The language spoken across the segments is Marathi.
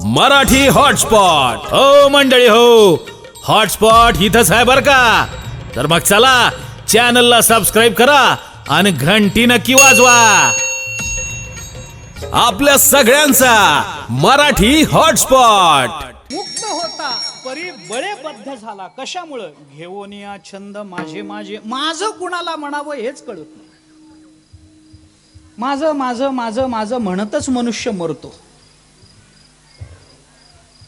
मराठी हॉटस्पॉट हो मंडळी हो, हॉटस्पॉट इथंच आहे बर का. तर मग चला चॅनलला सबस्क्राईब करा आणि घंटी नक्की वाजवा. आपल्या सगळ्यांचा मराठी हॉटस्पॉट. मुक्त होता परी बळेबद्ध झाला. कशामुळं? घेवोनिया छंद माझे माझे. माझं कुणाला म्हणावं हेच कळत नाही. माझं माझं माझं माझं म्हणतच मनुष्य मरतो.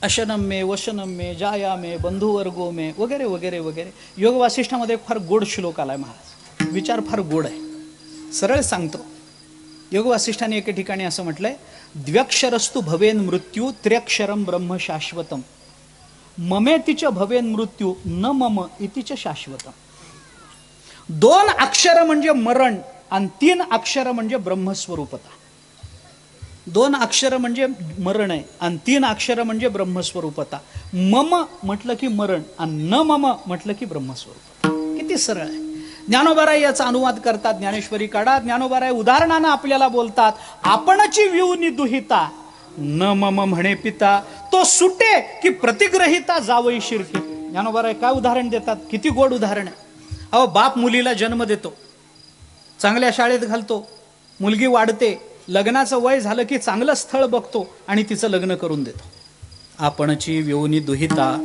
अशनम मे वशनम मे जाया मे बंधुवर्गो मे वगैरे वगैरे वगैरे. योग वासिष्ठामध्ये एक फार गोड श्लोक आलाय महाराज. विचार फार गोड आहे, सरळ सांगतो. योग वासिष्ठाने एके ठिकाणी असं म्हटलंय, द्व्यक्षरस्तु भवेन मृत्यू त्र्यक्षरम ब्रह्म शाश्वतम ममेतिच भवेन मृत्यू न मम इतिच शाश्वतम. 2 अक्षर म्हणजे मरण आणि 3 अक्षर म्हणजे ब्रह्मस्वरूपता. 2 अक्षर म्हणजे मरण आहे आणि 3 अक्षर म्हणजे ब्रह्मस्वरूपता. मम म्हटलं की मरण आणि न मम म्हटलं की ब्रह्मस्वरूपता. किती सरळ आहे. ज्ञानोबाराय याचा अनुवाद करतात ज्ञानेश्वरी काढा. ज्ञानोबाराय उदाहरणानं आपल्याला बोलतात, आपणची विऊनी दुहिता न मम म्हणे पिता तो सुटे की प्रतिग्रहिता जावई शिरके. ज्ञानोबाराय काय उदाहरण देतात, किती गोड उदाहरण आहे. अहो, बाप मुलीला जन्म देतो, चांगल्या शाळेत घालतो, मुलगी वाढते, लग्नाचं वय झालं की चांगलं स्थळ बघतो आणि तिचं लग्न करून देतो. आपणची विऊनी दुहिता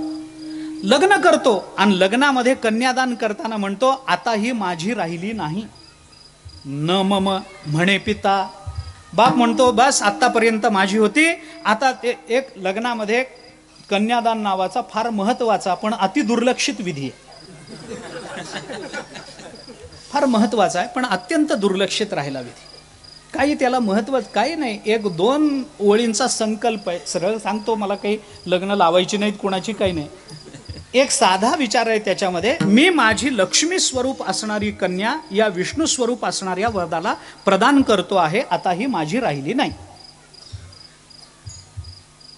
लग्न करतो आणि लग्नामध्ये कन्यादान करताना म्हणतो, आता ही माझी राहिली नाही. न मम म्हणे पिता. बाप म्हणतो, बस आतापर्यंत माझी होती, आता एक लग्नामध्ये कन्यादान नावाचा फार महत्वाचा पण अति दुर्लक्षित विधी आहे. फार महत्वाचा आहे पण अत्यंत दुर्लक्षित राहिला विधी. काही त्याला महत्व काही नाही, 1-2 ओळींचा संकल्प आहे. सरळ सांगतो, मला काही लग्न लावायची नाहीत कोणाची, काही नाही. एक साधा विचार आहे त्याच्यामध्ये, मी माझी लक्ष्मी स्वरूप असणारी कन्या या विष्णू स्वरूप असणाऱ्या वरदाला प्रदान करतो आहे, आता ही माझी राहिली नाही.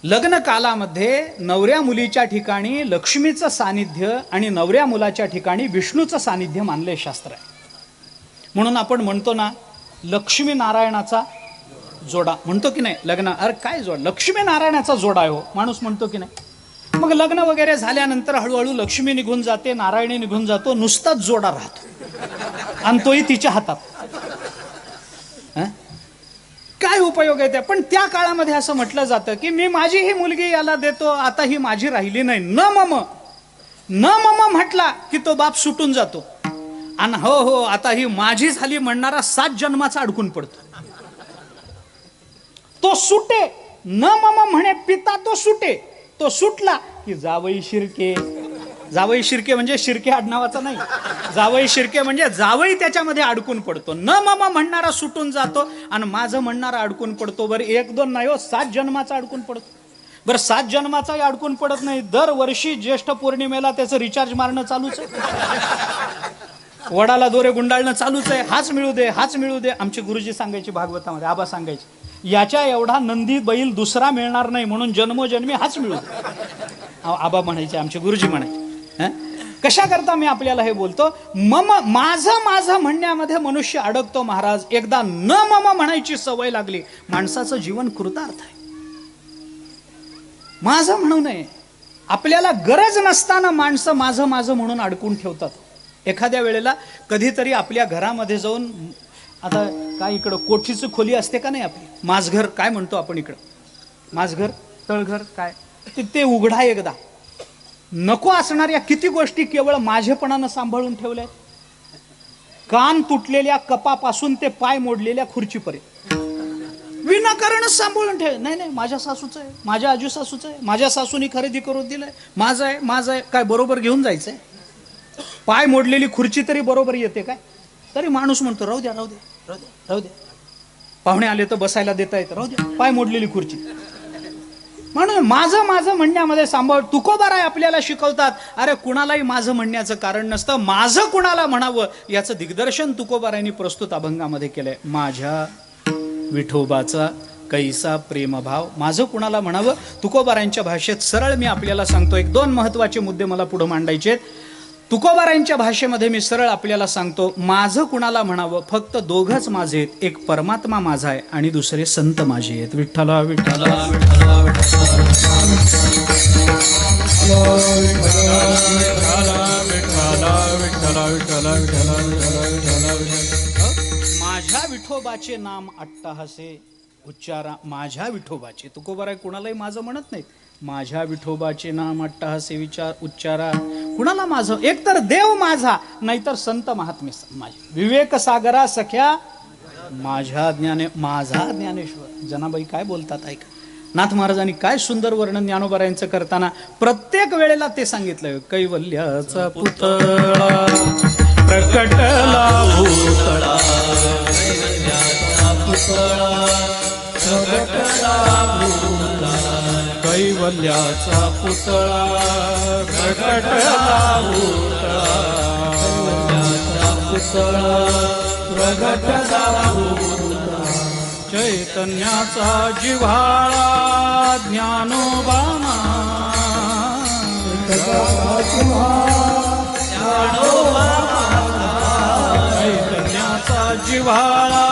लग्न कालामध्ये नवऱ्या मुलीच्या ठिकाणी लक्ष्मीचं सानिध्य आणि नवऱ्या मुलाच्या ठिकाणी विष्णूचं सानिध्य मानले शास्त्र आहे. म्हणून आपण म्हणतो ना, लक्ष्मी नारायणाचा जोडा म्हणतो की नाही लग्न. अरे काय जोड, लक्ष्मी नारायणाचा जोडा आहे हो, माणूस म्हणतो की नाही. मग लग्न वगैरे झाल्यानंतर हळूहळू लक्ष्मी निघून जाते, नारायणी निघून जातो, नुसताच जोडा राहतो आणि तोही तिच्या हातात. काय उपयोग आहे त्या. पण त्या काळामध्ये असं म्हटलं जातं की मी माझी ही मुलगी याला देतो, आता ही माझी राहिली नाही. न मम म्हटला की तो बाप सुटून जातो आणि हो हो आता ही माझी झाली म्हणणारा 7 जन्माचा अडकून पडतो. तो सुटे. न मम म्हणे पिता तो सुटे. तो सुटला की जावई शिरके. जावई शिरके म्हणजे शिरके आडनावाचा नाही, जावई शिरके म्हणजे जावई त्याच्यामध्ये अडकून पडतो. न मम म्हणणारा सुटून जातो आणि माझं म्हणणारा अडकून पडतो. बरं 1-2 नाही हो, 7 जन्माचा अडकून पडतो. बरं 7 जन्माचाही अडकून पडत नाही, दरवर्षी ज्येष्ठ पौर्णिमेला त्याचं रिचार्ज मारणं चालूच आहे, वडाला दोरे गुंडाळणं चालूच आहे. हाच मिळू दे, हाच मिळू दे. आमचे गुरुजी सांगायचे भागवतामध्ये, आबा सांगायचे, याच्या एवढा नंदी बैल दुसरा मिळणार नाही म्हणून जन्मोजन्मी हाच मिळू दे. आबा म्हणायचे, आमचे गुरुजी म्हणायचे. कशा करता मी आपल्याला हे बोलतो, मम माझं माझं म्हणण्यामध्ये मनुष्य अडकतो महाराज. एकदा न मम म्हणायची सवय लागली, माणसाचं जीवन कृतार्थ आहे. माझं म्हणू नये. आपल्याला गरज नसताना माणसं माझं माझं म्हणून अडकून ठेवतात. एखाद्या वेळेला कधीतरी आपल्या घरामध्ये जाऊन, आता काय इकडं कोठीचं खोली असते का नाही आपली, माझघर काय म्हणतो आपण इकडं, माझघर तळघर काय ते उघडा एकदा. नको असणाऱ्या किती गोष्टी केवळ माझेपणानं सांभाळून ठेवल्या. कान तुटलेल्या कपापासून ते पाय मोडलेल्या खुर्चीपर्यंत विनाकारणच सांभाळून ठेव. नाही नाही, माझ्या सासूचं आहे, माझ्या आजू सासूचं आहे, माझ्या सासूनी खरेदी करून दिलंय, माझं आहे माझं आहे. काय बरोबर घेऊन जायचंय? पाय मोडलेली खुर्ची तरी बरोबर येते काय? तरी माणूस म्हणतो राहू द्या राहू द्या राहू द्या राहू द्या, पाहुणे आले तर बसायला देता येतं, राहू द्या, पाय मोडलेली खुर्ची. म्हणून माझं माझं म्हणण्यामध्ये सांभाळ. तुकोबाराय आपल्याला शिकवतात, अरे कुणालाही माझं म्हणण्याचं कारण नसतं, माझं कुणाला म्हणावं याचं दिग्दर्शन तुकोबारायांनी प्रस्तुत अभंगामध्ये केलंय. माझ्या विठोबाचा कैसा प्रेमभाव, माझं कुणाला म्हणावं. तुकोबारायांच्या भाषेत सरळ मी आपल्याला सांगतो. 1-2 महत्वाचे मुद्दे मला पुढे मांडायचे आहेत. तुकोबारायांच्या भाषेमध्ये मी सरळ आपल्याला सांगतो, माझं कुणाला म्हणावं, फक्त दोघंच माझे आहेत, एक परमात्मा माझा आहे आणि दुसरे संत माझे आहेत. विठ्ठला विठ्ठला विठ्ठला माझ्या विठोबाचे नाम अट्टहासे उच्चारा. माझ्या विठोबाचे, तुकोबाराय कुणालाही माझं म्हणत नाहीत. माझ्या विठोबाचे नाम अट्टहासे विचार उच्चारा. कुणाला माझं? एकतर देव माझा, नाहीतर संत महात्मे माझे. विवेक सागरा सख्या माझ्या माझा ज्ञानेश्वर. जनाबाई काय बोलतात ऐका. नाथ महाराजांनी काय सुंदर वर्णन ज्ञानोबारायांचं करताना प्रत्येक वेळेला ते सांगितलं. कैवल्याचा पुतळा प्रकटला भूतळा, कैवल्याचा पुतळा प्रकटला भूतळा, प्रकटला भूतळा. चैतन्याचा जिव्हाळा ज्ञानोबा चैतन्याचा जिव्हाळा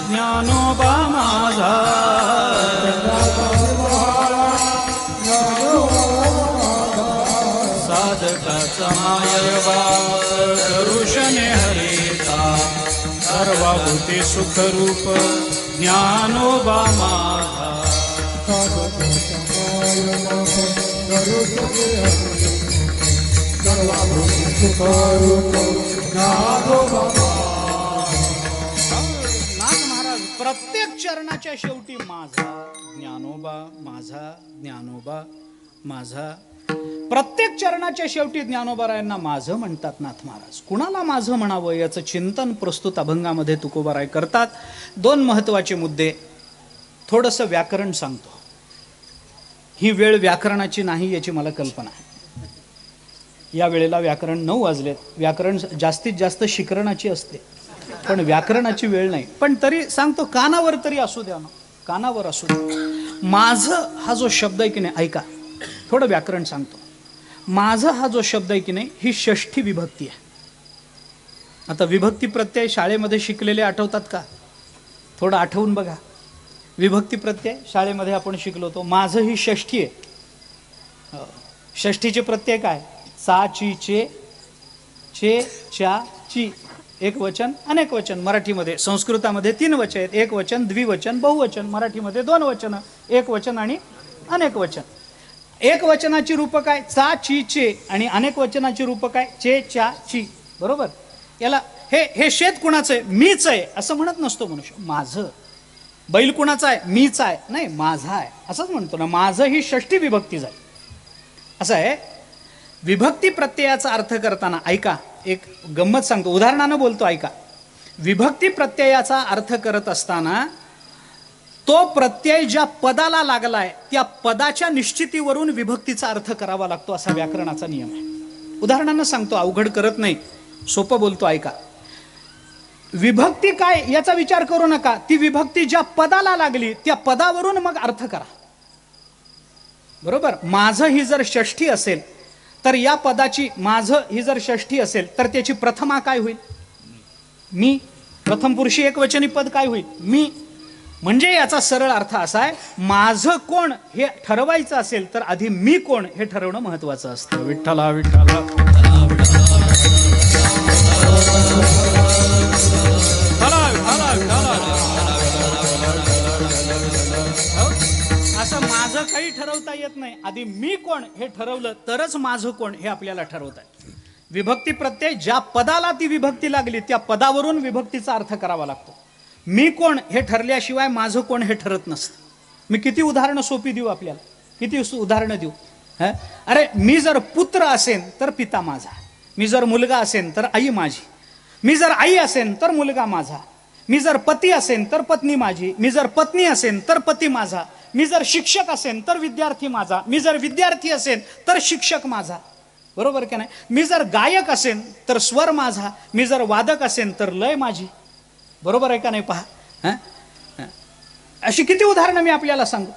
ज्ञानोबा माझा. साधकाचा मायबा करुषणे हरिता, सर्वभूते सुखरूप ज्ञानोबा माझा. नाथ महाराज प्रत्येक चरणाच्या शेवटी माझा ज्ञानोबा, माझा ज्ञानोबा, माझा. प्रत्येक चरणाच्या शेवटी ज्ञानोबारायांना माझं म्हणतात नाथ महाराज. कुणाला माझं म्हणावं याचं चिंतन प्रस्तुत अभंगामध्ये तुकोबाराय करतात. दोन महत्वाचे मुद्दे. थोडंसं व्याकरण सांगतो. ही वेळ व्याकरणाची नाही याची मला कल्पना आहे. या वेळेला व्याकरण 9 वाजलेत. व्याकरण जास्तीत जास्त शिकरणाची असते, पण व्याकरणाची वेळ नाही. पण तरी सांगतो, कानावर तरी असू द्या ना, कानावर असू द्या. माझं हा जो शब्द आहे की नाही, ऐका थोडं व्याकरण सांगतो. माझं हा जो शब्द आहे की नाही, ही षष्ठी विभक्ती आहे. आता विभक्ती प्रत्यय शाळेमध्ये शिकलेले आठवतात का? थोडं आठवून बघा. विभक्ती प्रत्यय शाळेमध्ये आपण शिकलो होतो. माझं ही षष्ठी आहे. षष्ठीचे प्रत्यय काय? चा ची चे, चे चा ची. एक वचन अनेक वचन. मराठीमध्ये संस्कृतामध्ये 3 वचन आहेत. एक वचन, द्विवचन, बहुवचन. मराठीमध्ये 2 वचन, एक वचन आणि अनेक वचन. एक वचनाची रूप काय? चा ची चे. आणि अनेक वचनाची रूप काय? चे चा ची. बरोबर. याला हे शेत कुणाचं आहे? मीच आहे असं म्हणत नसतो मनुष्य. माझं. बैल कुणाचा आहे? मीच आहे. नाही, माझा आहे असंच म्हणतो ना. माझं ही षष्ठी विभक्ती झाली. असं आहे. विभक्ती प्रत्ययाचा अर्थ करताना ऐका, एक गंमत सांगतो, उदाहरणानं बोलतो ऐका. विभक्ती प्रत्ययाचा अर्थ करत असताना तो प्रत्यय ज्या पदाला लागलाय त्या पदाच्या निश्चितीवरून विभक्तीचा अर्थ करावा लागतो, असा व्याकरणाचा नियम आहे. उदाहरणानं सांगतो, अवघड करत नाही, सोपं बोलतो ऐका. विभक्ती काय याचा विचार करू नका. ती विभक्ती ज्या पदाला लागली त्या पदावरून मग अर्थ करा. बरोबर. माझं ही जर षष्ठी असेल तर या पदाची, माझं ही जर षष्ठी असेल तर त्याची प्रथमा काय होईल? मी. प्रथम पुरुषी एकवचनी पद काय होईल? मी. म्हणजे याचा सरळ अर्थ असा आहे, माझं कोण हे ठरवायचं असेल तर आधी मी कोण हे ठरवणं महत्वाचं असतं. विठ्ठला विठ्ठला. असं माझं काही ठरवता येत नाही. आधी मी कोण हे ठरवलं तरच माझं कोण हे आपल्याला ठरवता येईल. विभक्ती प्रत्यय ज्या पदाला ती विभक्ती लागली त्या पदावरून विभक्तीचा अर्थ करावा लागतो. मी कोण हे ठरल्याशिवाय माझं कोण हे ठरत नसतं. मी किती उदाहरणं सोपी देऊ आपल्याला, किती उदाहरणं देऊ. अरे मी जर पुत्र असेन तर पिता माझा, मी जर मुलगा असेन तर आई माझी, मी जर आई असेन तर मुलगा माझा, मी जर पती असेन तर पत्नी माझी, मी जर पत्नी असेन तर पती माझा, मी जर शिक्षक असेन तर विद्यार्थी माझा, मी जर विद्यार्थी असेन तर शिक्षक माझा. बरोबर का नाही. मी जर गायक असेन तर स्वर माझा, मी जर वादक असेन तर लय माझी. बरोबर आहे का नाही. पहा, अशी किती उदाहरणं मी आपल्याला सांगू.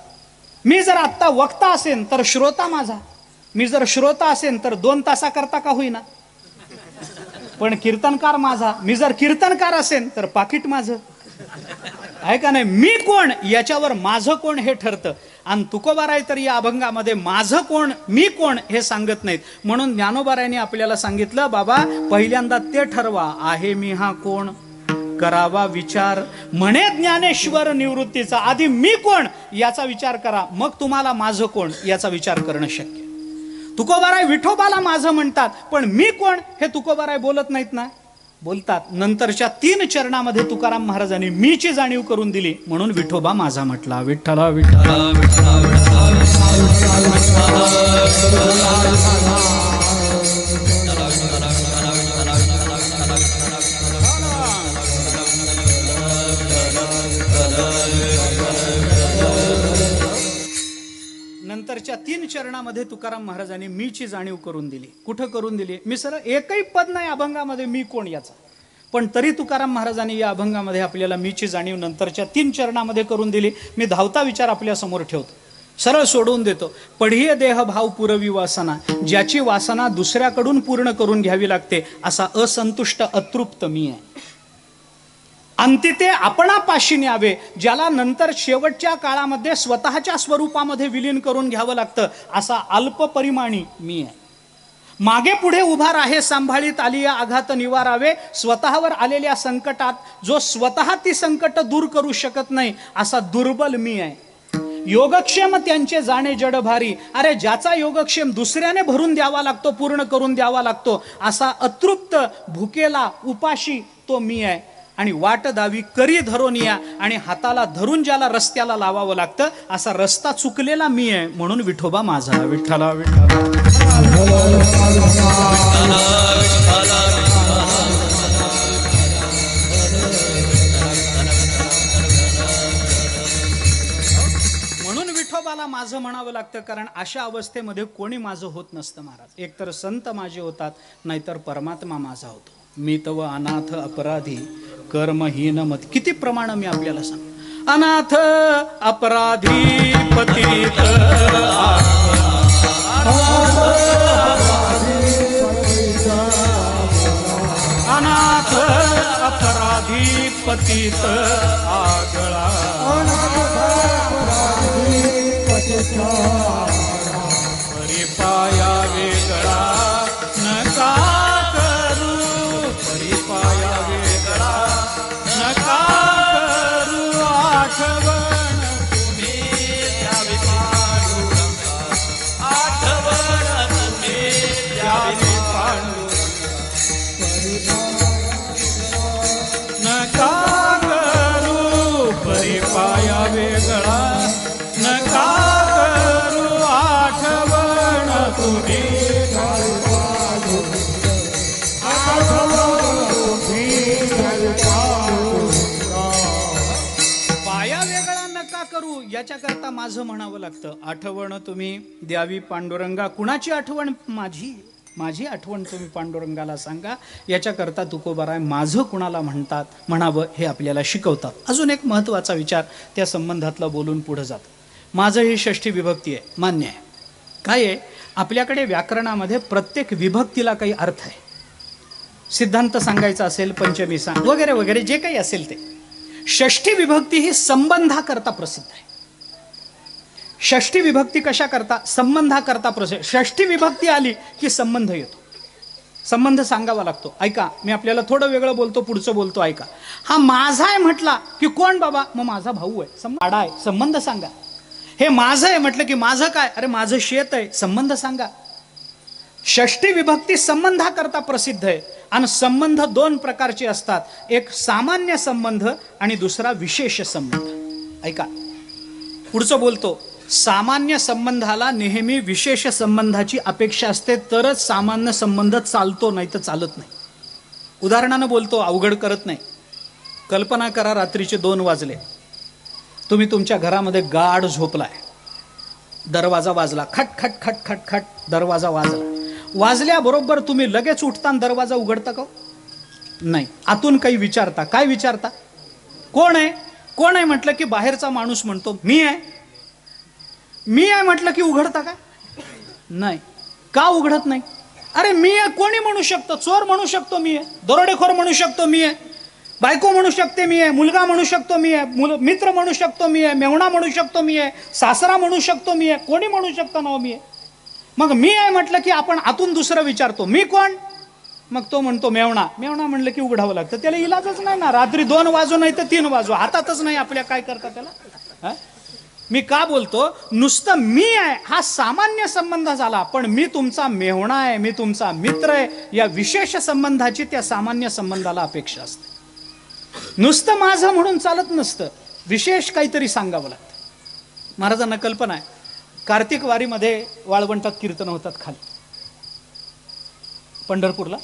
मी जर आत्ता वक्ता असेन तर श्रोता माझा, मी जर श्रोता असेन तर 2 तासाकरता का होईना पण कीर्तनकार माझा. मी जर कीर्तनकार असेन तर पाकिट माझं आहे का नाही. मी कोण याच्यावर माझं कोण हे ठरतं. आणि तुकोबाराय तर या अभंगामध्ये माझं कोण मी कोण हे सांगत नाहीत. म्हणून ज्ञानोबारायांनी आपल्याला सांगितलं, बाबा पहिल्यांदा ते ठरवा, आहे मी हा कोण, करावा विचार. म्हणे ज्ञानेश्वर निवृत्तीचा, आधी मी कोण याचा विचार करा, मग तुम्हाला माझं कोण याचा विचार करणं शक्य. तुकोबाराय विठोबाला माझं म्हणतात, पण मी कोण हे तुकोबाराय बोलत नाहीत ना. बोलतात. नंतरच्या 3 चरणामध्ये तुकाराम महाराजांनी मीची जाणीव करून दिली, म्हणून विठोबा माझा म्हटला. विठ्ठला विठ्ठला विठ्ठला नंतरच्या 3 चरणामध्ये तुकाराम महाराजांनी मीची जाणीव करून दिली. कुठं करून दिली? मी सरळ एकही पद नाही अभंगामध्ये मी कोण याचा, पण तरी तुकाराम महाराजांनी या अभंगामध्ये आपल्याला मीची जाणीव नंतरच्या 3 चरणामध्ये करून दिली. मी धावता विचार आपल्या समोर ठेवतो, सरळ सोडवून देतो. पढीय देह भाव पुरवी वासना, ज्याची वासना दुसऱ्याकडून पूर्ण करून घ्यावी लागते असा असंतुष्ट अतृप्त मी आहे. अंती ते आपणापाशी न्यावे, ज्याला नंतर शेवटच्या काळामध्ये स्वतःच्या स्वरूपामध्ये विलीन करून घ्यावं लागतं असा अल्पपरिमाणी मी आहे. मागे पुढे उभा राहे सांभाळीत आली आघात निवारावे, स्वतःवर आलेल्या संकटात जो स्वतः ती संकट दूर करू शकत नाही असा दुर्बल मी आहे. योगक्षेम त्यांचे जाणे जड भारी, अरे ज्याचा योगक्षेम दुसऱ्याने भरून द्यावा लागतो, पूर्ण करून द्यावा लागतो असा अतृप्त भुकेला उपाशी तो मी आहे. आणि वाट दावी करी धरून या, आणि हाताला धरून ज्याला रस्त्याला लावावं लागतं असा रस्ता चुकलेला मी आहे, म्हणून विठोबा माझा. विठ्ठला विठ्ठला म्हणून विठोबाला माझं म्हणावं लागतं, कारण अशा अवस्थेमध्ये कोणी माझं होत नसतं महाराज. एकतर संत माझे होतात, नाहीतर परमात्मा माझा होतो. मी तव अनाथ अपराधी कर्महीन मत. किती प्रमाण मी आपल्याला सांग. अनाथ अपराधी पतित, अनाथ अपराधी पतित आगळा, परिपाया वेगळा नका करू, परिपाया वेगळा नका करू, आठवण तुम्ही द्यावी पांडुरंगा, आठवण तुम्ही द्यावी पांडुरंगा, नका करू परिपाया वेगळा नका करू, आठवण तुम्ही पाया वेगळा नका करू याच्याकरता माझं म्हणावं लागतं. आठवण तुम्ही द्यावी पांडुरंगा. कुणाची आठवण? माझी. माझी आठवण तुम्ही पांडुरंगाला सांगा. याच्याकरता तुकोबाराय माझं कुणाला म्हणतात म्हणावं हे आपल्याला शिकवतात. अजून एक महत्त्वाचा विचार त्या संबंधातला बोलून पुढे जातं. माझं ही षष्ठी विभक्ती आहे, मान्य आहे. काय आहे, आपल्याकडे व्याकरणामध्ये प्रत्येक विभक्तीला काही अर्थ आहे. सिद्धांत सांगायचा असेल, पंचमी सांग वगैरे वगैरे जे काही असेल ते. षष्ठी विभक्ती ही संबंधाकरता प्रसिद्ध आहे. षष्ठी विभक्ती कशा करता? संबंधाकरता प्रसिद्ध. षष्ठी विभक्ती आली की संबंध येतो, संबंध सांगावा लागतो. ऐका, मी आपल्याला थोडं वेगळं बोलतो, पुढचं बोलतो, ऐका. हा माझा आहे म्हटला की कोण बाबा? मग माझा भाऊ आहे, संबंध आहे, संबंध सांगा. हे माझं आहे म्हटलं की माझं काय? अरे माझं शेत आहे, संबंध सांगा. षष्ठी विभक्ती संबंधाकरता प्रसिद्ध आहे. आणि संबंध 2 प्रकारचे असतात, एक सामान्य संबंध आणि दुसरा विशेष संबंध. ऐका, पुढचं बोलतो. सामान्य संबंधाला नेहमी विशेष संबंधाची अपेक्षा असते, तरच सामान्य संबंध चालतो, नाही तर चालत नाही. उदाहरणानं बोलतो, अवघड करत नाही. कल्पना करा, रात्रीचे 2 वाजले, तुम्ही तुमच्या घरामध्ये गाढ झोपलाय, दरवाजा वाजला, खट खट खट खट खट दरवाजा वाजला. वाजल्याबरोबर तुम्ही लगेच उठता आणि दरवाजा उघडता का? नाही. आतून काही विचारता. काय विचारता? कोण आहे? कोण आहे म्हटलं की बाहेरचा माणूस म्हणतो मी आहे. मी आहे म्हटलं की उघडता का? नाही. का उघडत नाही? अरे मी आहे कोणी म्हणू शकतो, चोर म्हणू शकतो मी आहे, दरोडेखोर म्हणू शकतो मी आहे, बायको म्हणू शकते मी आहे, मुलगा म्हणू शकतो मी आहे, मित्र म्हणू शकतो मी आहे, मेहुणा म्हणू शकतो मी आहे, सासरा म्हणू शकतो मी आहे, कोणी म्हणू शकतो ना मी आहे. मग मी आहे म्हटलं की आपण आतून दुसरं विचारतो मी कोण, मग तो म्हणतो मेवणा. मेवणा म्हणलं की उघडावं लागतं, त्याला इलाजच नाही ना. रात्री 2 वाजो नाही तर 3 वाजो, हातातच नाही आपल्या, काय करता त्याला. मी का बोलतो, नुसतं मी आहे हा सामान्य संबंध झाला, पण मी तुमचा मेहुणा आहे, मी तुमचा मित्र आहे, या विशेष संबंधाची त्या सामान्य संबंधाला अपेक्षा असते. नुसतं माझं म्हणून चालत नसतं, विशेष काहीतरी सांगावं लागतं. महाराजांना कल्पना आहे, कार्तिक वारीमध्ये वाळवंटात कीर्तन होतात खाली पंढरपूरला,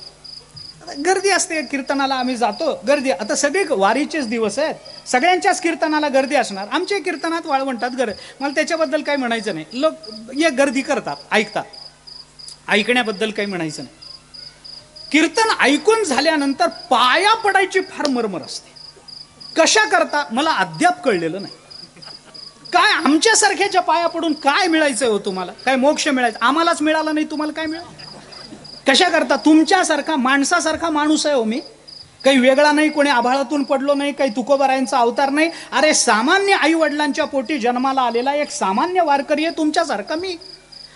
गर्दी असते कीर्तनाला, आम्ही जातो, गर्दी. आता सगळे वारीचेच दिवस आहेत, सगळ्यांच्याच कीर्तनाला गर्दी असणार, आमच्या कीर्तनात वाळवंटात गर्दी. मला त्याच्याबद्दल काही म्हणायचं नाही, लोक या गर्दी करतात, ऐकतात, ऐकण्याबद्दल काही म्हणायचं नाही. कीर्तन ऐकून झाल्यानंतर पाया पडायची फार मरमर असते. कशा करता मला अद्याप कळलेलं नाही. काय आमच्यासारख्याच्या पाया पडून काय मिळायचंय हो तुम्हाला, काय मोक्ष मिळायचं, आम्हालाच मिळाला नाही, तुम्हाला काय मिळालं. कशा करता, तुमच्यासारखा माणसासारखा माणूस आहे हो मी, काही वेगळा नाही, कोणी आभाळातून पडलो नाही, काही तुकोबारायांचा अवतार नाही. अरे सामान्य आई वडिलांच्या पोटी जन्माला आलेला एक सामान्य वारकरी आहे तुमच्यासारखा मी.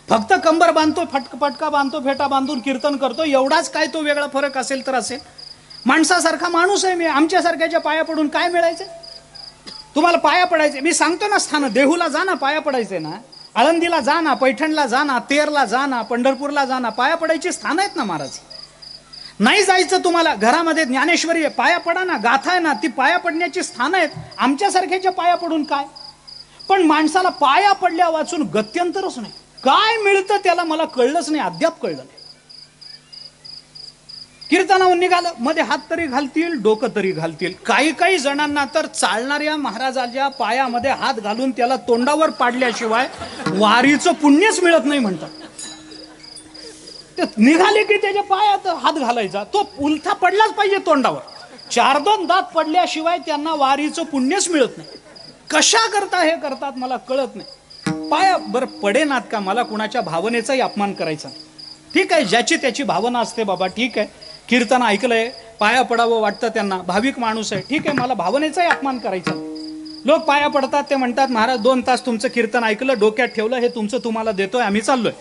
फक्त कंबर बांधतो, फटका बांधतो, फेटा बांधून कीर्तन करतो, एवढाच. काय तो वेगळा फरक असेल तर असेल, माणसासारखा माणूस आहे मी. आमच्यासारख्याच्या पाया पडून काय मिळायचं तुम्हाला, पाया पडायचे. मी सांगतो ना स्थान, देहूला जा ना, पाया पडायचे ना, आळंदीला जा ना, पैठणला जा ना, तेरला जा ना, पंढरपूरला जा ना, पाया पडायची स्थान आहेत ना महाराज. नाही जायचं तुम्हाला, घरामध्ये ज्ञानेश्वरी आहे, पाया पडा ना, गाथा आहे ना, ती पाया पडण्याची स्थान आहेत. आमच्यासारख्याच्या पाया पडून काय, पण माणसाला पाया पडल्या वाचून गत्यंतरच नाही. काय मिळतं त्याला मला कळलंच नाही, अद्याप कळलं नाही. कीर्तनावर निघालं, मध्ये हात तरी घालतील, डोकं तरी घालतील. काही काही जणांना तर चालणाऱ्या महाराजाच्या पायामध्ये हात घालून त्याला तोंडावर पाडल्याशिवाय वारीचं पुण्यच मिळत नाही म्हणतात. ते निघाले की त्याच्या पायात हात घालायचा, तो उलथा पडलाच पाहिजे तोंडावर. 4-2 दात पडल्याशिवाय त्यांना वारीचं पुण्यच मिळत नाही. कशा करता हे करतात मला कळत नाही. पाया बरं पडेनात का, मला कुणाच्या भावनेचाही अपमान करायचा. ठीक आहे, ज्याची त्याची भावना असते बाबा, ठीक आहे. कीर्तन ऐकलंय, पाया पडावं वाटतं त्यांना, भाविक माणूस आहे, ठीक आहे, मला भावनेचाही अपमान करायचा. लोक पाया पडतात, ते म्हणतात महाराज 2 तास तुमचं कीर्तन ऐकलं, डोक्यात ठेवलं, हे तुमचं तुम्हाला देतोय, आम्ही चाललोय.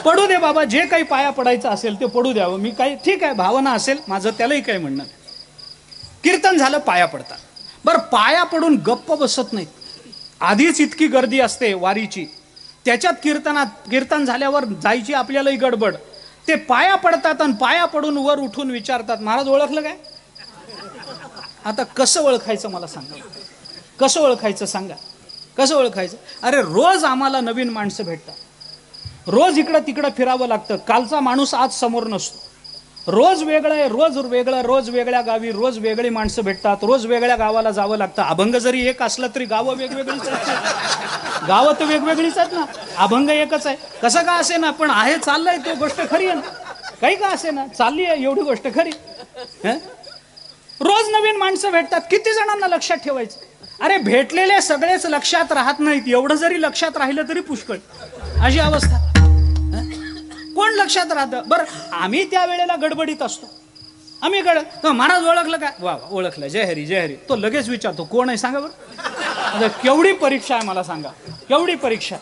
पडू दे बाबा, जे काही पाया पडायचं असेल ते पडू द्यावं, मी काही, ठीक आहे, भावना असेल माझं, त्यालाही काही म्हणणं. कीर्तन झालं, पाया पडतात. बरं, पाया पडून गप्प बसत नाहीत. आधीच इतकी गर्दी असते वारीची, त्याच्यात कीर्तन झाल्यावर जायची आपल्यालाही गडबड. ते पाया पडतात आणि पाया पडून वर उठून विचारतात, महाराज ओळखलं काय. आता कसं ओळखायचं मला सांगा, कसं ओळखायचं सांगा, कसं ओळखायचं. अरे रोज आम्हाला नवीन माणसं भेटतात, रोज इकडं तिकडं फिरावं लागतं, कालचा माणूस आज समोर नसतो. रोज वेगळं आहे, रोज वेगळं, रोज वेगळ्या गावी रोज वेगळी माणसं भेटतात, रोज वेगळ्या गावाला जावं लागतं. अभंग जरी एक असलं तरी गावं वेगवेगळीच आहेत, गावं तर वेगवेगळीच आहेत ना, अभंग एकच आहे. कसं का असे ना, पण आहे, चाललंय, तो गोष्ट खरी आहे ना, काही का असे ना, चालली आहे एवढी गोष्ट खरी. रोज नवीन माणसं भेटतात, किती जणांना लक्षात ठेवायचं. अरे भेटलेले सगळेच लक्षात राहत नाहीत, एवढं जरी लक्षात राहिलं तरी पुष्कळ, अशी अवस्था. कोण लक्षात राहतं. बरं, आम्ही त्या वेळेला गडबडीत असतो, आम्ही महाराज ओळखलं काय, वा ओळखलं, जय हरी जय हरी. तो लगेच विचारतो कोण आहे सांगा बरं. केवढी परीक्षा आहे मला सांगा, केवढी परीक्षा.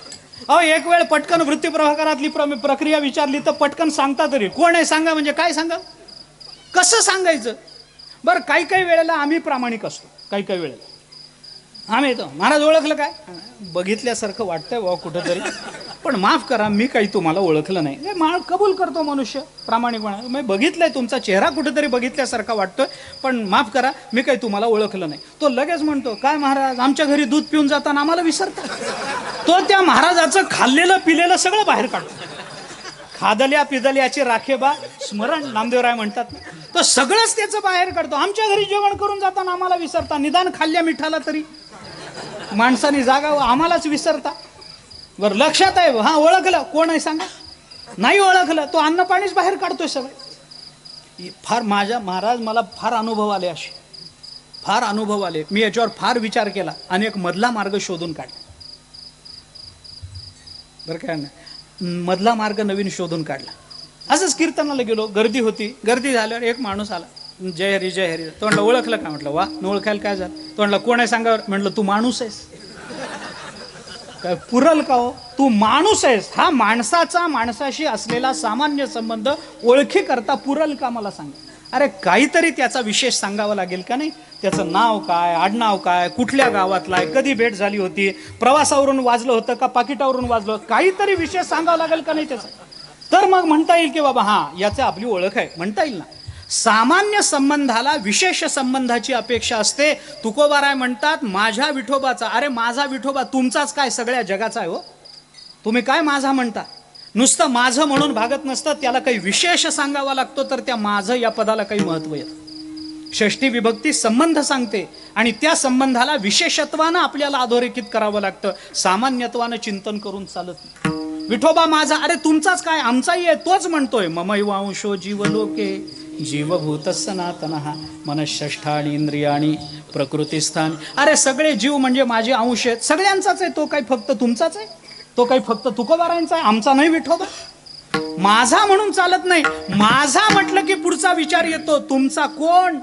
अहो एक वेळ पटकन वृत्ती प्रभाकरातली प्रक्रिया विचारली तर पटकन सांगता तरी, कोण आहे सांगा, म्हणजे काय सांगा, कसं सांगायचं. बरं, काही काही वेळेला आम्ही प्रामाणिक असतो, काही काही वेळेला आम्ही येतो, महाराज ओळखलं काय, बघितल्यासारखं वाटतंय वा कुठंतरी, पण माफ करा मी काही तुम्हाला ओळखलं नाही. कबूल करतो मनुष्य प्रामाणिकपणा, मी बघितलंय तुमचा चेहरा कुठेतरी बघितल्यासारखा वाटतोय, पण माफ करा मी काही तुम्हाला ओळखलं नाही. तो लगेच म्हणतो, काय महाराज आमच्या घरी दूध पिऊन जाताना आम्हाला विसरता. तो त्या महाराजाचं खाल्लेलं पिलेलं सगळं बाहेर काढतो. खादल्या पिदल्याची राखेबा स्मरण नामदेवराय म्हणतात, तो सगळंच त्याचं बाहेर काढतो. आमच्या घरी जेवण करून जाताना आम्हाला विसरता, निदान खाल्ल्या मिठाला तरी माणसाने जागावं, आम्हालाच विसरता. बरं लक्षात आहे, हा ओळखलं कोण आहे सांगा, नाही ओळखलं, तो अन्न पाणीच बाहेर काढतोय सगळं. फार माझ्या महाराज मला फार अनुभव आले, असे फार अनुभव आले. मी याच्यावर फार विचार केला आणि एक मधला मार्ग शोधून काढला. बरं काय नाही, मधला मार्ग नवीन शोधून काढला असंच कीर्तनाला गेलो, गर्दी होती. गर्दी झाल्यावर एक माणूस आला, जय हरी जय हरी. तो म्हटलं ओळखलं का? म्हटलं वा, न ओळखायला काय झालं? तो म्हटलं कोण आहे सांगावर? म्हटलं तू माणूस आहेस. काय पुरल का हो? तू माणूस आहेस. हा माणसाचा माणसाशी असलेला सामान्य संबंध ओळखी करता पुरल का मला सांग. अरे काहीतरी त्याचा विशेष सांगावा लागेल का नाही? त्याचं नाव काय, आडनाव काय, कुठल्या गावातला आहे, कधी भेट झाली होती, प्रवासावरून वाजलं होतं का पाकिटावरून वाजलं, काहीतरी विशेष सांगावं लागेल का नाही त्याचं? तर मग म्हणता येईल की बाबा हा याचा आपली ओळख आहे, म्हणता येईल ना. सामान्य संबंधाला विशेष संबंधाची अपेक्षा असते. तुकोबाराय म्हणतात माझ्या विठोबाचा. अरे माझा विठोबा तुमचाच काय, सगळ्या जगाचा आहे हो. तुम्ही काय माझा म्हणता? नुसतं माझं म्हणून भागत नसतं, त्याला काही विशेष सांगावा लागतो, तर त्या माझं या पदाला काही महत्व येतं. षष्ठी विभक्ती संबंध सांगते आणि त्या संबंधाला विशेषत्वानं आपल्याला अधोरेखित करावं लागतं. सामान्यत्वानं चिंतन करून चालत नाही. विठोबा माझा, अरे तुमचाच काय, आमचाही आहे. तोच म्हणतोय ममैवांशो जीवलोके जीवभूत सनातनः मनःषष्ठाणी इंद्रियाणी प्रकृतिस्थान. अरे सगळे जीव म्हणजे माझे अंश आहेत, सगळ्यांचाच आहे. तो काही फक्त तुमचाच आहे? तो काही फक्त तुकोबारायांचा आहे, आमचा नाही विठोबा? माझा म्हणून चालत नाही. माझा म्हटलं की पुढचा विचार येतो, तुमचा कोण?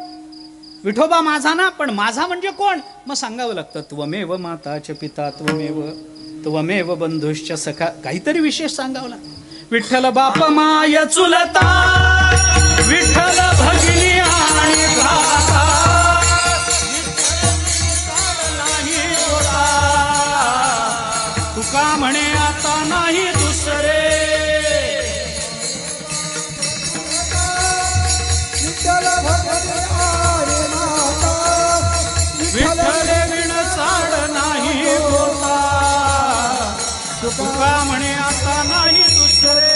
विठोबा माझा ना, पण माझा म्हणजे कोण? मग सांगावं लागतं त्वमेव माता च पिता त्वमेव बंधुश्च सखा. काहीतरी विशेष सांगावं लागतं. विठ्ठल बाप माय चुलता, विठ्ठल भगिनी आणि भ्राता, नाही होता तुका म्हणे आता नाही दुसरे. विठ्ठल विण चाड नाही होता तुका म्हणे आता नाही दुसरे.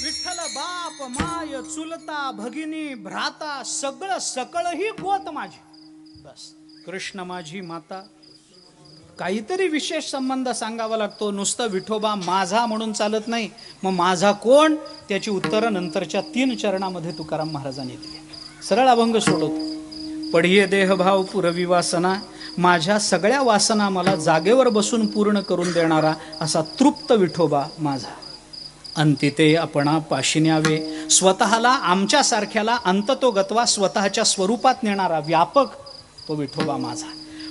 विठ्ठल बाप माय चुलता भगिनी भ्राता, सगळं सकळ ही गोत माझी. बस कृष्ण माझी माता. काहीतरी विशेष संबंध सांगावा लागतो. नुसतं विठोबा माझा म्हणून चालत नाही. मग माझा कोण? त्याची उत्तरं नंतरच्या 3 चरणामध्ये तुकाराम महाराजांनी दिली. सरळ अभंग सोडवतो. पढिये देहभाव पुरवी वासना, माझ्या सगळ्या वासना मला जागेवर बसून पूर्ण करून देणारा असा तृप्त विठोबा माझा. अंतिते आपणा पाशी न्यावे, स्वतःला आमच्यासारख्याला अंततोगत्वा स्वतःच्या स्वरूपात नेणारा व्यापक तो विठोबा माझा.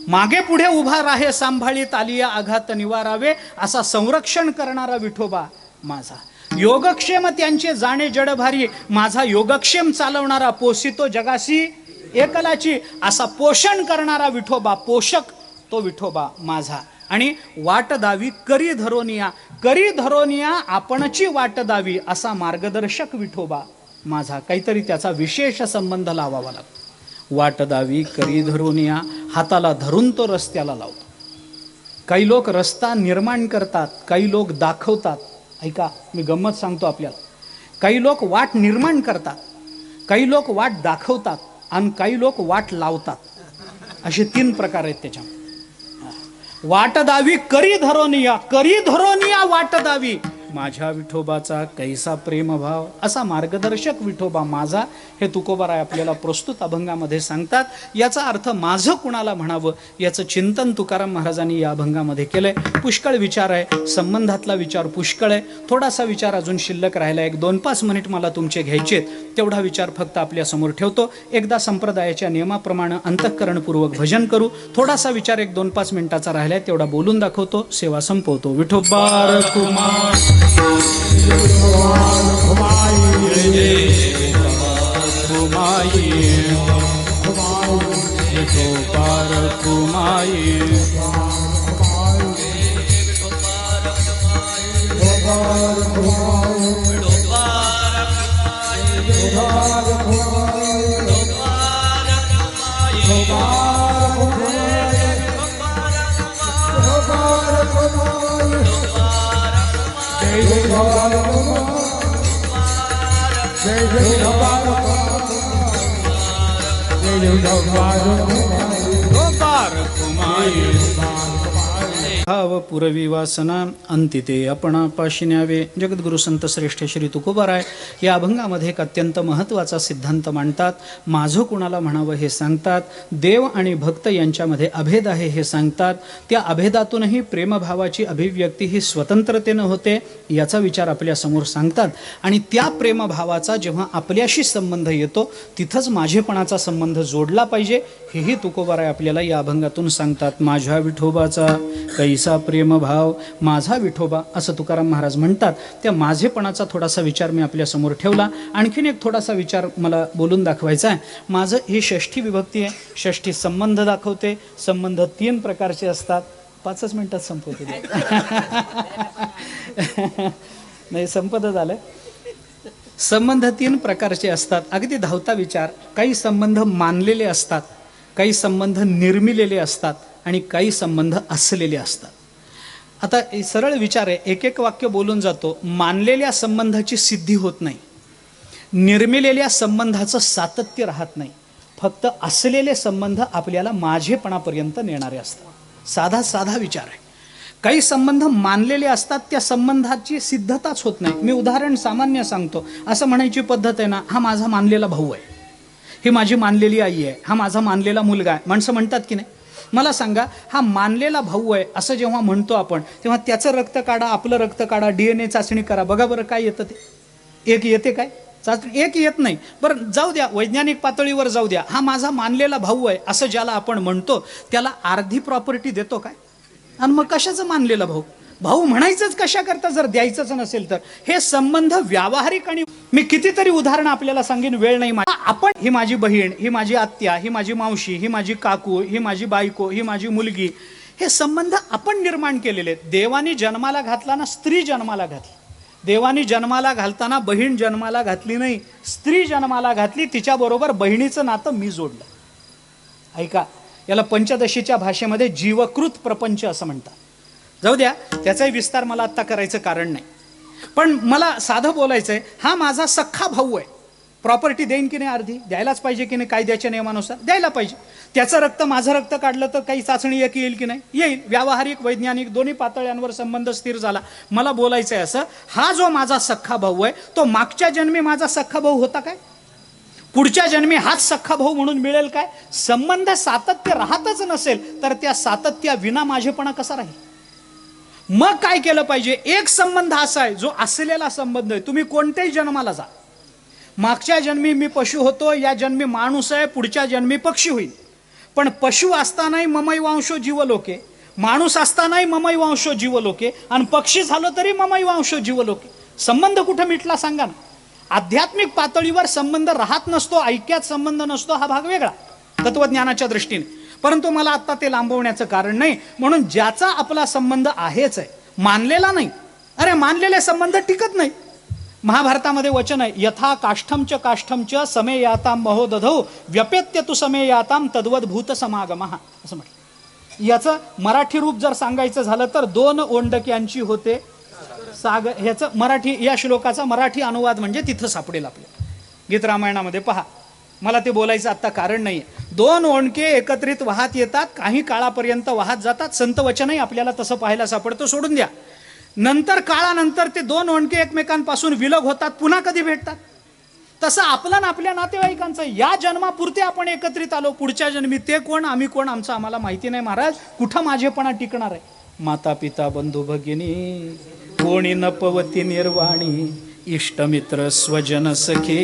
मागे पुढे उभा राहे सांभाळीत आलिया आघात निवारावे, असा संरक्षण करणारा विठोबा माझा. योगक्षेम त्यांचे जाणे जडभारी, माझा योगक्षेम चालवणारा पोसितो जगासी एकलाची, असा पोषण करणारा विठोबा, पोषक तो विठोबा माझा. आणि वाट दावी करी धरोनिया, करी धरोनिया आपणची वाट दावी, असा मार्गदर्शक विठोबा माझा. काहीतरी त्याचा विशेष संबंध लावावा लागतो. वाट दावी करी धरोनिया, हाताला धरून तो रस्त्याला लावतो. काही लोक रस्ता निर्माण करतात, काही लोक दाखवतात. ऐका, मी गंमत सांगतो आपल्याला. काही लोक वाट निर्माण करतात, काही लोक वाट दाखवतात आणि काही लोक वाट लावतात. असे 3 प्रकार आहेत त्याच्यामध्ये. वाट दावी करी धरोनिया, करी धरोनिया वाट दावी, माझ्या विठोबाचा कैसा प्रेमभाव, असा मार्गदर्शक विठोबा माझा. हे तुकोबाराय आपल्याला प्रस्तुत अभंगामध्ये सांगतात. याचा अर्थ माझं कुणाला म्हणावं याचं चिंतन तुकाराम महाराजांनी या अभंगामध्ये केलंय. पुष्कळ विचार आहे, संबंधातला विचार पुष्कळ आहे. थोडासा विचार अजून शिल्लक राहिला. 1-2-5 मिनिट मला तुमचे घ्यायचे, तेवढा विचार फक्त आपल्या समोर ठेवतो. एकदा संप्रदायाच्या नियमाप्रमाणे अंतःकरणपूर्वक भजन करू. थोडासा विचार 1-2-5 मिनिटाचा राहिलाय, तेवढा बोलून दाखवतो, सेवा संपवतो. विठोबा कुमार भाव पुरवी वासना अंतिते आपणापाशी न्यावे. जगद्गुरु संत श्रेष्ठ श्री तुकोबाराय या अभंगामध्ये एक अत्यंत महत्त्वाचा सिद्धांत मांडतात. माझं कुणाला म्हणावं हे सांगतात. देव आणि भक्त यांच्यामध्ये अभेद आहे हे सांगतात. त्या अभेदातूनही प्रेमभावाची अभिव्यक्ती ही स्वतंत्रतेनं होते याचा विचार आपल्यासमोर सांगतात. आणि त्या प्रेमभावाचा जेव्हा आपल्याशी संबंध येतो तिथंच माझेपणाचा संबंध जोडला पाहिजे हेही तुकोबाराय आपल्याला या अभंगातून सांगतात. माझ्या विठोबाचा कैसा प्रेमभाव माझा विठोबा असं तुकाराम महाराज म्हणतात. त्या माझेपणाचा थोडासा विचार मी आपल्यासमोर ठेवला. आणखीन एक थोडासा विचार मला बोलून दाखवायचा आहे. माझं ही षष्ठी विभक्ती आहे. षष्ठी संबंध दाखवते. संबंध 3 प्रकारचे असतात. 5 मिनिटात संपवते नाही संपतच आलं. संबंध 3 प्रकारचे असतात. अगदी धावता विचार. काही संबंध मानलेले असतात, काही संबंध निर्मिलेले असतात आणि काही संबंध असलेले असतात. आता सरळ विचार आहे. एक एक वाक्य बोलून जातो. मानलेल्या संबंधाची सिद्धी होत नाही, निर्मिलेल्या संबंधाचं सातत्य राहत नाही. फक्त असलेले संबंध आपल्याला माझेपणापर्यंत नेणारे असतात. साधा साधा विचार आहे. काही संबंध मानलेले असतात, त्या संबंधाची सिद्धताच होत नाही. मी उदाहरण सामान्य सांगतो. असं म्हणायची पद्धत आहे ना, हा माझा मानलेला भाऊ आहे, ही माझी मानलेली आई आहे, हा माझा मानलेला मुलगा आहे. माणसं म्हणतात की नाही. मला सांगा, हा मानलेला भाऊ आहे असं जेव्हा म्हणतो आपण, तेव्हा त्याचं रक्त काढा, आपलं रक्त काढा, DNA चाचणी करा, बघा बरं काय येतं ते. एक येते काय? चाचणी एक येत नाही. बरं जाऊ द्या, वैज्ञानिक पातळीवर जाऊ द्या. हा माझा मानलेला भाऊ आहे असं ज्याला आपण म्हणतो त्याला अर्धी प्रॉपर्टी देतो काय? आणि मग कशाचं मानलेला भाऊ? भाऊ म्हणायचंच कशा करता जर द्यायचंच नसेल तर? हे संबंध व्यावहारिक. आणि मी कितीतरी उदाहरणं आपल्याला सांगेन, वेळ नाही. आपण ही माझी बहीण, ही माझी आत्या, ही माझी मावशी, ही माझी काकू, ही माझी बायको, ही माझी मुलगी, हे संबंध आपण निर्माण केलेले आहेत. देवाने जन्माला घातला स्त्री जन्माला घातली. देवाने जन्माला घालताना बहीण जन्माला घातली नाही, स्त्री जन्माला घातली. तिच्याबरोबर बहिणीचं नातं मी जोडलं. ऐका, याला पंचदशीच्या भाषेमध्ये जीवकृत प्रपंच असं म्हणतात. जाऊ द्या, त्याचाही विस्तार मला आत्ता करायचं कारण नाही. पण मला साधं बोलायचं आहे. हा माझा सख्खा भाऊ आहे. प्रॉपर्टी देईन की नाही? अर्धी द्यायलाच पाहिजे की नाही? कायद्याच्या नियमानुसार द्यायला पाहिजे. त्याचं रक्त माझं रक्त काढलं तर काही चाचणी एक येईल की नाही? येईल. व्यावहारिक वैज्ञानिक दोन्ही पातळ्यांवर संबंध स्थिर झाला. मला बोलायचं आहे असं, हा जो माझा सख्खा भाऊ आहे तो मागच्या जन्मी माझा सख्खा भाऊ होता काय? पुढच्या जन्मी हाच सख्खा भाऊ म्हणून मिळेल काय? संबंध सातत्य राहतच नसेल तर त्या सातत्या विना माझेपणा कसा राहील? मग काय केलं पाहिजे? एक संबंध असा आहे जो असलेला संबंध आहे. तुम्ही कोणत्याही जन्माला जा, मागच्या जन्मी मी पशु होतो, या जन्मी माणूस आहे, पुढच्या जन्मी पक्षी होईल. पण पशु असतानाही ममई वांशो जीवलोके, माणूस असतानाही ममई वांशो जीवलोके, आणि पक्षी झालो तरी ममई वांशो जीवलोके. संबंध कुठं मिटला सांगा ना? आध्यात्मिक पातळीवर संबंध राहत नसतो, ऐक्यात संबंध नसतो, हा भाग वेगळा तत्वज्ञानाच्या दृष्टीने. परंतु मला आता ते लांबवण्याचं कारण नाही. म्हणून ज्याचा आपला संबंध आहेच आहे, मानलेला नाही. अरे मानलेले संबंध टिकत नाही. महाभारतामध्ये वचन आहे, यथा काष्ठमच काष्ठमच समेयाताम महोदधौ व्यपेत्य तु समेयाताम तद्वद भूत समागमः असं म्हटलं. याचं मराठी रूप जर सांगायचं झालं तर 2 ओंडक्यांची होते सागर. ह्याचं मराठी, या श्लोकाचा मराठी अनुवाद म्हणजे तिथं सापडेल आपल्याला गीत रामायणामध्ये. पहा, मला ते बोलायचं आत्ता कारण नाही. 2 ओंडके एकत्रित वाहत येतात, काही काळापर्यंत वाहत जातात. संत वचनही आपल्याला तसं पाहायला सापडतं. सोडून द्या, नंतर काळानंतर ते 2 ओंडके एकमेकांपासून विलग होतात, पुन्हा कधी भेटतात. तसं आपलं ना आपल्या नातेवाईकांचं या जन्मापुरते आपण एकत्रित आलो, पुढच्या जन्मी ते कोण आम्ही कोण आमचं आम्हाला माहिती नाही. महाराज, कुठं माझेपणा टिकणार आहे? माता पिता बंधू भगिनी कोणी नपवती निर्वाणी, इष्टमित्र स्वजन सखे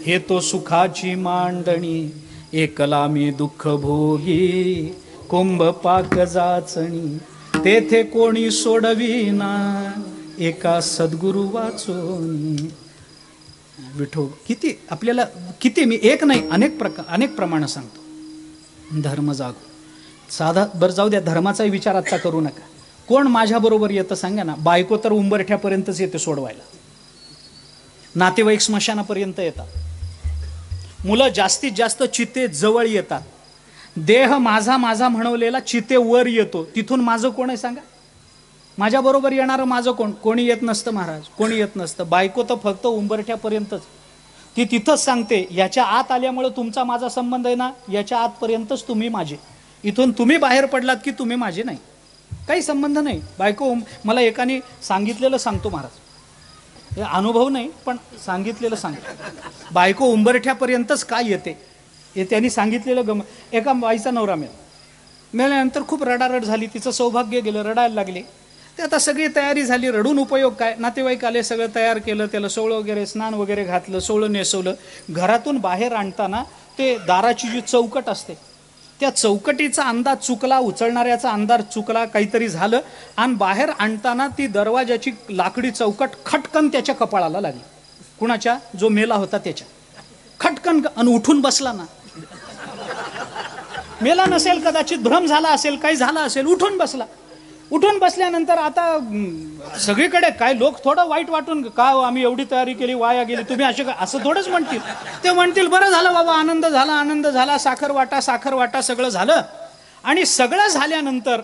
हे तो सुखाची मांडणी. एकला मी दुःख भोगी कुंभ पाक जाचणी, तेथे कोणी सोडविना एका सद्गुरु वाचून. विठो किती आपल्याला, किती मी एक नाही अनेक प्रमाण सांगतो. धर्म जागो. साधा बरं जाऊ द्या, धर्माचाही विचार आत्ता करू नका. कोण माझ्याबरोबर येतं सांगा ना? बायको तर उंबरठ्यापर्यंतच येते सोडवायला, नातेवाईक स्मशानापर्यंत येतात, मुलं जास्तीत जास्त चिते जवळ येतात, देह माझा माझा म्हणवलेला चितेवर येतो. तिथून माझं कोण आहे सांगा? माझ्याबरोबर येणारं माझं कोण? कोणी येत नसतं महाराज, कोणी येत नसतं. बायको तर फक्त उंबरठ्यापर्यंतच. ती तिथंच सांगते, याच्या आत आल्यामुळे तुमचा माझा संबंध आहे ना, याच्या आतपर्यंतच तुम्ही माझे. इथून तुम्ही बाहेर पडलात की तुम्ही माझे नाही. काही संबंध नाही. बायको मला एकाने सांगितलेलं सांगतो महाराज, हे अनुभव नाही पण सांगितलेलं सांगतो. बायको उंबरठ्यापर्यंतच काय येते हे त्यांनी सांगितलेलं एका बाईचा नवरा मेल्यानंतर खूप रडारड झाली, तिचं सौभाग्य गेलं, रडायला लागले. ते आता सगळी तयारी झाली, रडून उपयोग काय, नातेवाईक आले, सगळं तयार केलं, त्याला सोवळं वगैरे स्नान वगैरे घातलं, सोवळं नेसवलं. घरातून बाहेर आणताना ते दाराची जी चौकट असते त्या चौकटीचा अंदाज चुकला, उचलणाऱ्याचा अंदाज चुकला, काहीतरी झालं आणि बाहेर आणताना ती दरवाजाची लाकडी चौकट खटकन त्याच्या कपाळाला लागली. कुणाच्या? जो मेला होता त्याच्या. खटकन आणि उठून बसला ना. मेला नसेल, कदाचित भ्रम झाला असेल, काही झालं असेल, उठून बसला. उठून बसल्यानंतर आता सगळीकडे काय लोक थोडं वाईट वाटून, का आम्ही एवढी तयारी केली वाया गेली, तुम्ही असं थोडंच म्हणतील. ते म्हणतील बरं झालं बाबा, आनंद झाला, साखर वाटा सगळं झालं. आणि सगळं झाल्यानंतर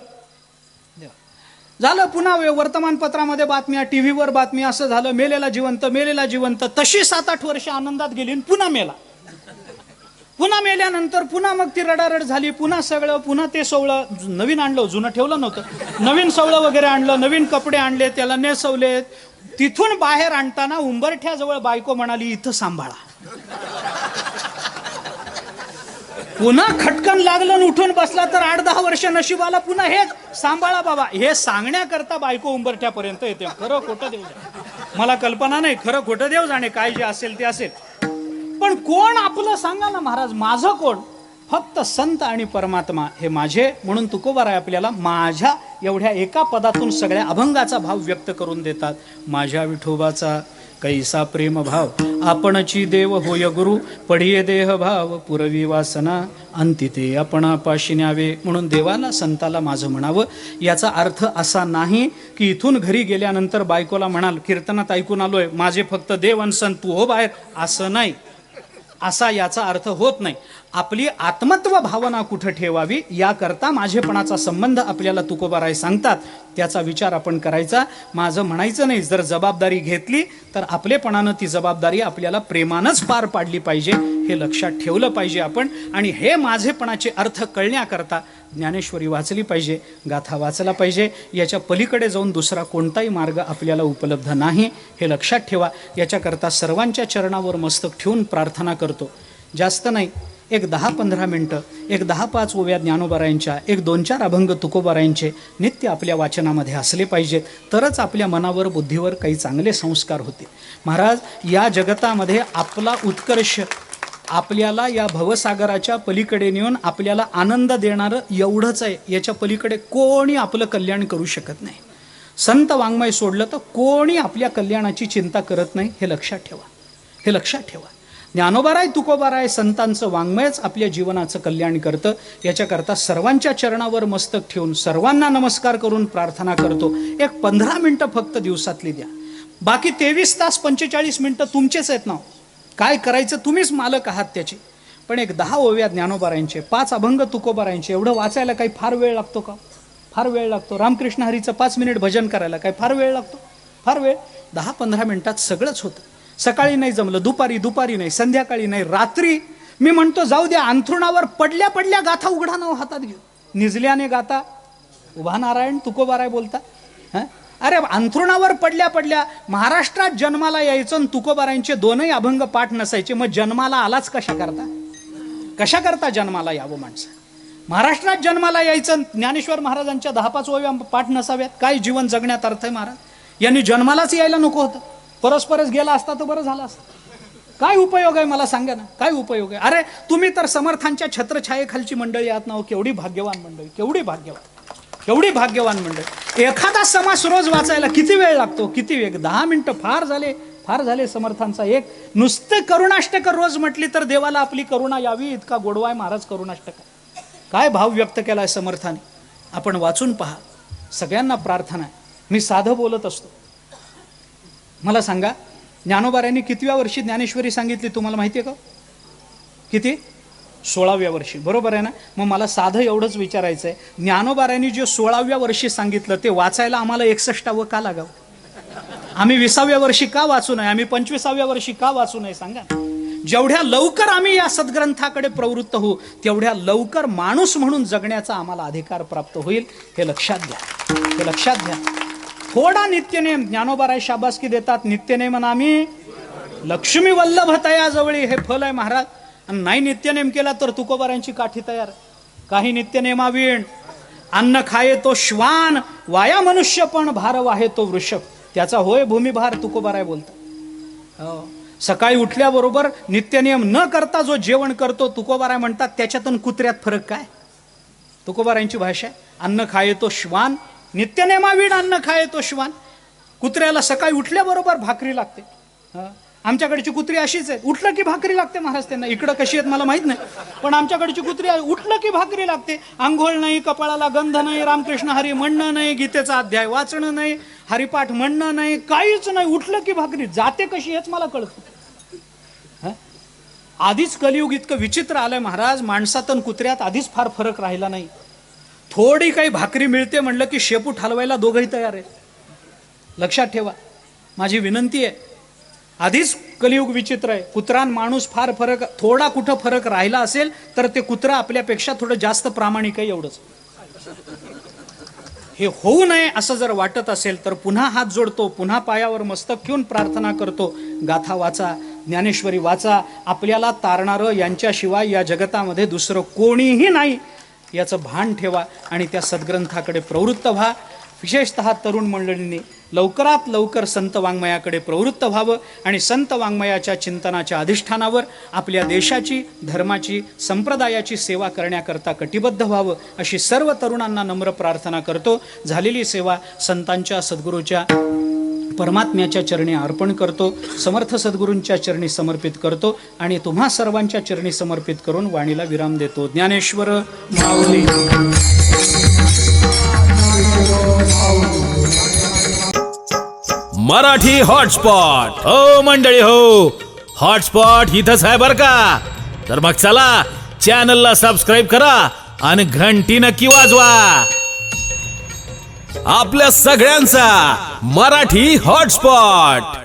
झालं पुन्हा वर्तमानपत्रामध्ये बातम्या, टीव्हीवर बातमी, असं झालं, मेलेला जिवंत. तशी 7-8 वर्ष आनंदात गेली आणि पुन्हा मेला. पुन्हा मेल्यानंतर पुन्हा मग ती रडारड झाली, पुन्हा ते सोवळं नवीन आणलं, जुनं ठेवलं नव्हतं, नवीन सोवळं वगैरे आणलं, नवीन कपडे आणले, त्याला नेसवले. तिथून बाहेर आणताना उंबरठ्याजवळ बायको म्हणाली, इथं सांभाळा. पुन्हा खटकन लागलं आणि उठून बसला तर 8-10 वर्ष नशिबाला पुन्हा हेच, सांभाळा बाबा. हे सांगण्याकरता बायको उंबरठ्यापर्यंत येते. खरं खोटं देव जाणे, मला कल्पना नाही, खरं खोटं देव जाणे, काय जे असेल ते असेल. पण कोण आपलं सांगा ना महाराज, माझं कोण? फक्त संत आणि परमात्मा हे माझे. म्हणून तुकोबाराय आपल्याला माझ्या एवढ्या एका पदातून सगळ्या अभंगाचा भाव व्यक्त करून देतात. माझ्या विठोबाचा कैसा प्रेम भाव, आपणची देव होय गुरु, पढिये देह भाव, पुरवी वासना, अंतिते आपणापाशी न्यावे. म्हणून देवाला, संताला माझं म्हणावं. याचा अर्थ असा नाही की इथून घरी गेल्यानंतर बायकोला म्हणाल, कीर्तनात ऐकून आलोय, माझे फक्त देव आणि संत, तू हो बाहेर, असं नाही. असा याचा अर्थ होत नाही. आपली आत्मत्व भावना कुठं ठेवावी याकरता माझेपणाचा संबंध आपल्याला तुकोबाराय सांगतात. त्याचा विचार आपण करायचा. माझं म्हणायचं नाही, जर जबाबदारी घेतली तर आपलेपणानं ती जबाबदारी आपल्याला प्रेमानंच पार पाडली पाहिजे, हे लक्षात ठेवलं पाहिजे आपण. आणि हे माझेपणाचे अर्थ कळण्याकरता ज्ञानेश्वरी वाचली पाहिजे, गाथा वाचला पाहिजे. याच्या पलीकडे जाऊन दुसरा कोणताही मार्ग आपल्याला उपलब्ध नाही, हे लक्षात ठेवा. याच्याकरता सर्वांच्या चरणावर मस्तक ठेवून प्रार्थना करतो. जास्त नाही, एक 10-15 मिनटं, एक 10-5 ओव्या ज्ञानोबारायांच्या, एक 2-4 अभंग तुकोबारायांचे नित्य आपल्या वाचनामध्ये असले पाहिजेत. तरच आपल्या मनावर, बुद्धीवर काही चांगले संस्कार होते. महाराज, या जगतामध्ये आपला उत्कर्ष आपल्याला या भवसागराच्या पलीकडे नेऊन आपल्याला आनंद देणारं एवढंच आहे. याच्या पलीकडे कोणी आपलं कल्याण करू शकत नाही. संत वाङ्मय सोडलं तर कोणी आपल्या कल्याणाची चिंता करत नाही, हे लक्षात ठेवा, हे लक्षात ठेवा. ज्ञानोबाराय, तुकोबाराय, संतांचं वाङ्मयच आपल्या जीवनाचं कल्याण करतं. याच्याकरता सर्वांच्या चरणावर मस्तक ठेवून सर्वांना नमस्कार करून प्रार्थना करतो. एक 15 मिनटं फक्त दिवसातली द्या. बाकी 23 तास 45 मिनटं तुमचेच आहेत ना. काय करायचं तुम्हीच मालक आहात त्याचे. पण एक 10 ओव्या ज्ञानोबारायांचे, 5 अभंग तुकोबारायांचे, एवढं वाचायला काही फार वेळ लागतो का? फार वेळ लागतो. रामकृष्ण हरीचं 5 मिनिट भजन करायला काय फार वेळ लागतो? फार वेळ. 10-15 मिनिटात सगळंच होतं. सकाळी नाही जमलं, दुपारी नाही, संध्याकाळी नाही, रात्री. मी म्हणतो जाऊ द्या, अंथरुणावर पडल्या गाथा उघडा नाव हातात घेऊ, निजल्याने गाता उभा नारायण, तुकोबाराय बोलतात. हां, अरे अंथरुणावर पडल्या महाराष्ट्रात जन्माला यायचं आणि तुकोबारायांचे 2ही अभंग पाठ नसायचे, मग जन्माला आलाच कशा करता जन्माला यावं माणसं? महाराष्ट्रात जन्माला यायचं, ज्ञानेश्वर महाराजांच्या 10-5 ओव्या पाठ नसाव्यात? काय जीवन जगण्यात अर्थ आहे महाराज? यांनी जन्मालाच यायला नको होतं, परस्परच गेला असता तर बरं झालं असतं. काय उपयोग आहे मला सांगा ना, काय उपयोग आहे? अरे तुम्ही तर समर्थांच्या छत्रछायेखालची मंडळी आहात ना, केवढी भाग्यवान मंडळी, केवढी भाग्यवान मंडळी. एखादा समास रोज वाचायला किती वेळ लागतो? किती वेळ? 10 मिनिटं फार झाले समर्थांचा एक. नुसते करुणाष्टक रोज म्हटली तर देवाला आपली करुणा यावी, इतका गोडवाय महाराज करुणाष्टक. काय भाव व्यक्त केलाय समर्थाने, आपण वाचून पहा. सगळ्यांना प्रार्थना आहे. मी साधं बोलत असतो. मला सांगा, ज्ञानोबारायांनी कितव्या वर्षी ज्ञानेश्वरी सांगितली तुम्हाला माहिती आहे का? किती? 16व्या वर्षी, बरोबर आहे ना? मग मला साधं एवढंच विचारायचं आहे, ज्ञानोबारायांनी जे 16व्या वर्षी सांगितलं ते वाचायला आम्हाला 61वं का लागावं? आम्ही 20व्या वर्षी का वाचू नये? आम्ही 25व्या वर्षी का वाचू नये? सांगा. जेवढ्या लवकर आम्ही या सद्ग्रंथाकडे प्रवृत्त होऊ, तेवढ्या लवकर माणूस म्हणून जगण्याचा आम्हाला अधिकार प्राप्त होईल, हे लक्षात घ्या. हे लक्षात घ्या. थोडा नित्यनेम, ज्ञानोबाराय शाबासकी देतात, नित्यनेम नामी लक्ष्मी वल्लभ तयाजवळी, हे फल आहे महाराज. आणि नाही नित्यनेम केला तर तुकोबारायांची काठी तयार. काही नित्यनेमावीण, अन्न खाये तो श्वान, वाया मनुष्य पण भार वाहे तो वृषभ, त्याचा होय भूमिभार, तुकोबाराय बोलतात. सकाळी उठल्याबरोबर नित्यनियम न करता जो जेवण करतो, तुकोबाराय म्हणतात त्याच्यातून कुत्र्यात फरक काय. तुकोबारायांची भाषा आहे. अन्न खाये तो श्वान, नित्यनेमावीण अन्न खाये तो श्वान. कुत्र्याला सकाळी उठल्याबरोबर भाकरी लागते. आमच्याकडची कुत्री अशीच आहे, उठलं की भाकरी लागते महाराज त्यांना. इकडं कशी आहेत मला माहित नाही, पण आमच्याकडची कुत्री उठलं की भाकरी लागते. आंघोळ नाही, कपाळाला गंध नाही, रामकृष्ण हरी म्हणणं नाही, गीतेचा अध्याय वाचणं नाही, हरिपाठ म्हणणं नाही, काहीच नाही. उठलं की भाकरी जाते कशी हेच मला कळतं. आधीच कलियुग इतकं विचित्र आलंय महाराज, माणसात आणि कुत्र्यात आधीच फार फरक राहिला नाही. थोडी काही भाकरी मिळते म्हणलं की शेपूट हलवायला दोघंही तयार आहेत. लक्षात ठेवा, माझी विनंती आहे. आधीच कलियुग विचित्र आहे. कुत्रा आणि माणूस फार फरक, थोडा कुठं फरक राहिला असेल तर ते कुत्रा आपल्यापेक्षा थोडं जास्त प्रामाणिक आहे, एवढंच. हे होऊ नये असं जर वाटत असेल तर पुन्हा हात जोडतो, पुन्हा पायावर मस्तक घेऊन प्रार्थना करतो. गाथा वाचा, ज्ञानेश्वरी वाचा. आपल्याला तारणारं यांच्याशिवाय या जगतामध्ये दुसरं कोणीही नाही याचं भान ठेवा आणि त्या सद्ग्रंथाकडे प्रवृत्त व्हा. विशेषतः तरुण मंडळींनी लवकरात लवकर संत वाङ्मयाकडे प्रवृत्त व्हावं आणि संत वाङ्मयाच्या चिंतनाच्या अधिष्ठानावर आपल्या देशाची, धर्माची, संप्रदायाची सेवा करण्याकरता कटिबद्ध व्हावं अशी सर्व तरुणांना नम्र प्रार्थना करतो. झालेली सेवा संतांच्या, सद्गुरूच्या, परमात्म्याच्या चरणी अर्पण करतो. समर्थ सद्गुरूंच्या चरणी समर्पित करतो आणि तुम्हा सर्वांच्या चरणी समर्पित करून वाणीला विराम देतो. ज्ञानेश्वर माऊली. मराठी हॉटस्पॉट. हो मंडळी हो, हॉटस्पॉट इथंच आहे बर का. तर मग चला, चॅनलला सबस्क्राईब करा आणि घंटी नक्की वाजवा. आपल्या सगळ्यांचा मराठी हॉटस्पॉट.